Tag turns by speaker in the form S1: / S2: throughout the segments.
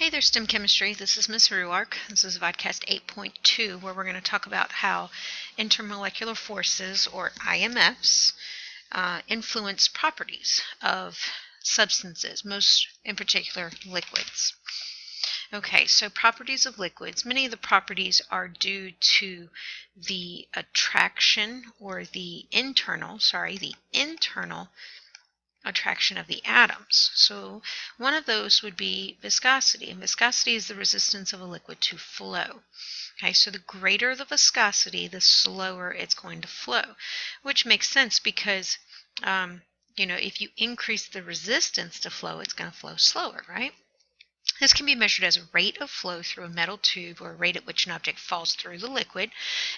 S1: Hey there, STEM Chemistry. This is Ms. Ruark. This is Vodcast 8.2, where we're going to talk about how intermolecular forces, or IMFs, influence properties of substances, most in particular liquids. Okay, so properties of liquids. Many of the properties are due to the attraction or the internal attraction of the atoms. So one of those would be viscosity, and viscosity is the resistance of a liquid to flow. Okay, so the greater the viscosity, the slower it's going to flow, which makes sense because if you increase the resistance to flow, it's going to flow slower, right? This can be measured as a rate of flow through a metal tube, or a rate at which an object falls through the liquid,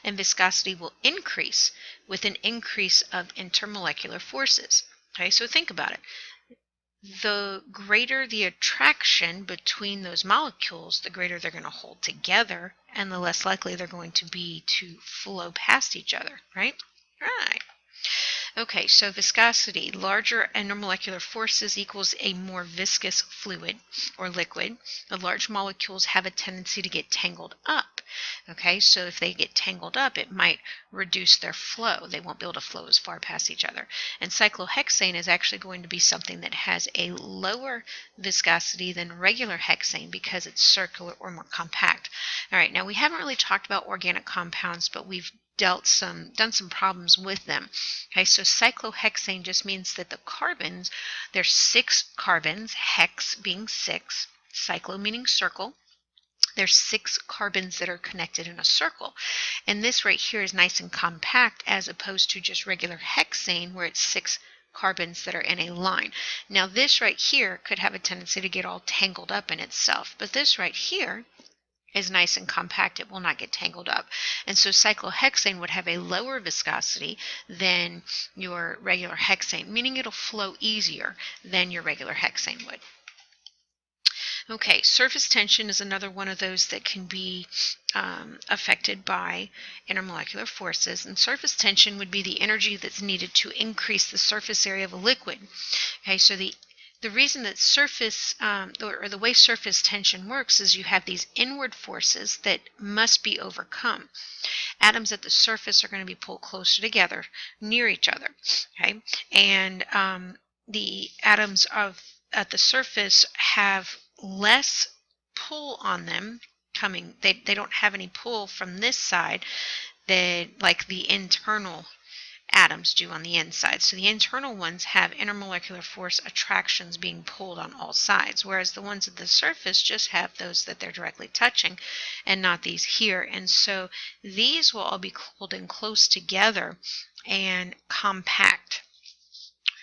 S1: and viscosity will increase with an increase of intermolecular forces. Okay, so think about it. The greater the attraction between those molecules, the greater they're going to hold together, and the less likely they're going to be to flow past each other, right? Right. Okay, so viscosity, larger intermolecular forces equals a more viscous fluid or liquid. The large molecules have a tendency to get tangled up. Okay, so if they get tangled up, it might reduce their flow. They won't be able to flow as far past each other. And cyclohexane is actually going to be something that has a lower viscosity than regular hexane because it's circular or more compact. All right, now we haven't really talked about organic compounds, but we've done some problems with them. Okay, so cyclohexane just means that the carbons, there's 6 carbons, hex being 6, cyclo meaning circle. There's 6 carbons that are connected in a circle. And this right here is nice and compact as opposed to just regular hexane where it's 6 carbons that are in a line. Now this right here could have a tendency to get all tangled up in itself, but this right here is nice and compact. It will not get tangled up. And so cyclohexane would have a lower viscosity than your regular hexane, meaning it'll flow easier than your regular hexane would. Okay, surface tension is another one of those that can be affected by intermolecular forces, and surface tension would be the energy that's needed to increase the surface area of a liquid. Okay, so the reason that surface, or the way surface tension works is you have these inward forces that must be overcome. Atoms at the surface are going to be pulled closer together, near each other, okay? And the atoms at the surface have less pull on them coming. They don't have any pull from this side like the internal atoms do on the inside. So the internal ones have intermolecular force attractions being pulled on all sides, whereas the ones at the surface just have those that they're directly touching and not these here. And so these will all be pulled in close together and compact.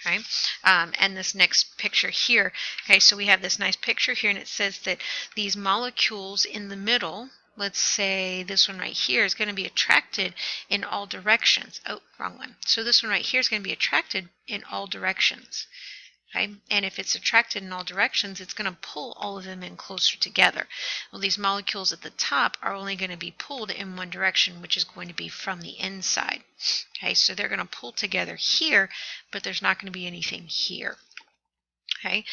S1: Okay, and this next picture here, okay, so we have this nice picture here, and it says that these molecules in the middle, let's say this one right here, is going to be attracted in all directions. Oh, wrong one. So this one right here is going to be attracted in all directions. Okay? And if it's attracted in all directions, it's going to pull all of them in closer together. Well, these molecules at the top are only going to be pulled in one direction, which is going to be from the inside. Okay, so they're going to pull together here, but there's not going to be anything here. Okay,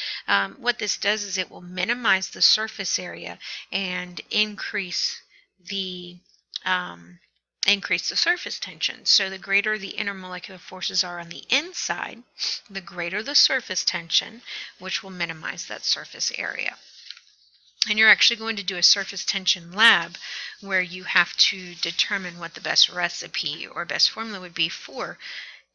S1: what this does is it will minimize the surface area and increase the surface tension. So the greater the intermolecular forces are on the inside, the greater the surface tension, which will minimize that surface area. And you're actually going to do a surface tension lab where you have to determine what the best recipe or best formula would be for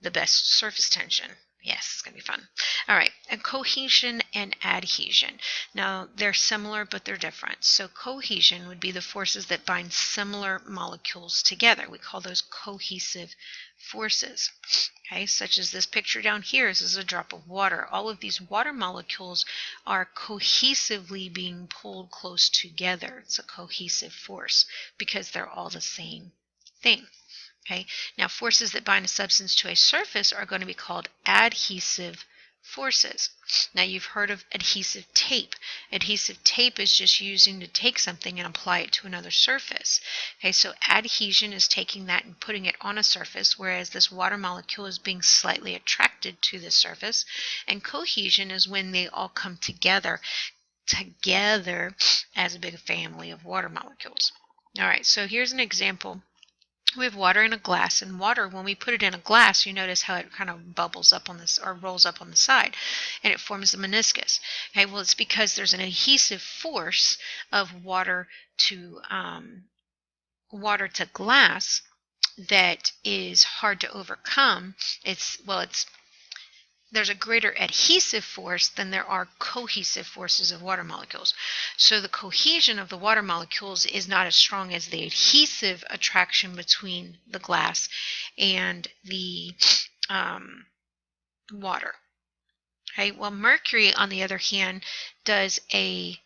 S1: the best surface tension. Yes, it's going to be fun. All right, and cohesion and adhesion. Now, they're similar, but they're different. So cohesion would be the forces that bind similar molecules together. We call those cohesive forces. Okay, such as this picture down here. This is a drop of water. All of these water molecules are cohesively being pulled close together. It's a cohesive force because they're all the same thing. Okay, now forces that bind a substance to a surface are going to be called adhesive forces. Now you've heard of adhesive tape. Adhesive tape is just using to take something and apply it to another surface. Okay, so adhesion is taking that and putting it on a surface, whereas this water molecule is being slightly attracted to the surface. And cohesion is when they all come together. together as a big family of water molecules. All right, so here's an example. We have water in a glass, and water, when we put it in a glass, you notice how it kind of bubbles up on this or rolls up on the side, and it forms a meniscus. Okay, well, it's because there's an adhesive force of water to glass that is hard to overcome. There's a greater adhesive force than there are cohesive forces of water molecules. So the cohesion of the water molecules is not as strong as the adhesive attraction between the glass and the water. Okay, well, mercury, on the other hand, does a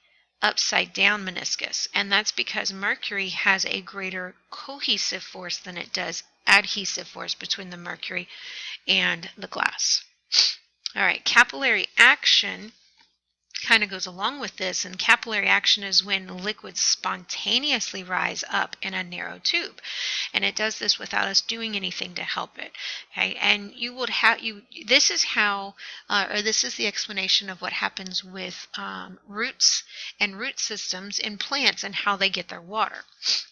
S1: upside down meniscus, and that's because mercury has a greater cohesive force than it does adhesive force between the mercury and the glass. All right, capillary action kind of goes along with this, and capillary action is when liquids spontaneously rise up in a narrow tube, and it does this without us doing anything to help it. Okay, and this is how or this is the explanation of what happens with roots and root systems in plants and how they get their water.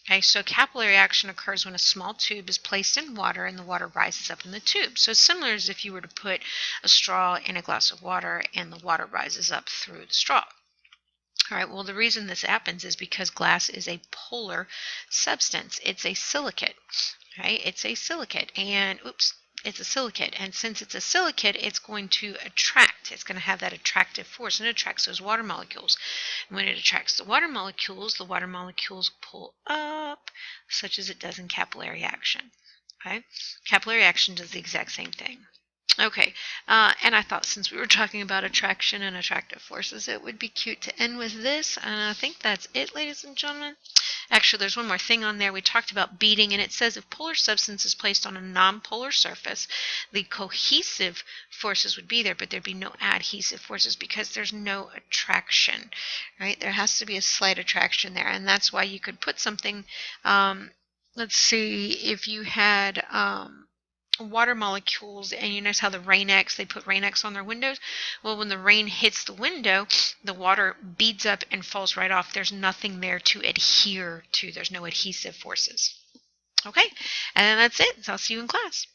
S1: Okay, so capillary action occurs when a small tube is placed in water and the water rises up in the tube. So it's similar as if you were to put a straw in a glass of water and the water rises up through the straw. All right, well, the reason this happens is because glass is a polar substance. It's a silicate, right? It's a silicate, and it's a silicate, and since it's a silicate, it's going to attract. It's going to have that attractive force, and it attracts those water molecules. And when it attracts the water molecules pull up, such as it does in capillary action. Okay, capillary action does the exact same thing. Okay, and I thought since we were talking about attraction and attractive forces, it would be cute to end with this, and I think that's it, ladies and gentlemen. Actually, there's one more thing on there. We talked about beating, and it says if polar substance is placed on a non-polar surface, the cohesive forces would be there, but there'd be no adhesive forces because there's no attraction, right? There has to be a slight attraction there, and that's why you could put something, let's see, if you had water molecules, and you notice how they put Rain-X on their windows. Well, when the rain hits the window, the water beads up and falls right off. There's nothing there to adhere to. There's no adhesive forces. Okay, and that's it. So I'll see you in class.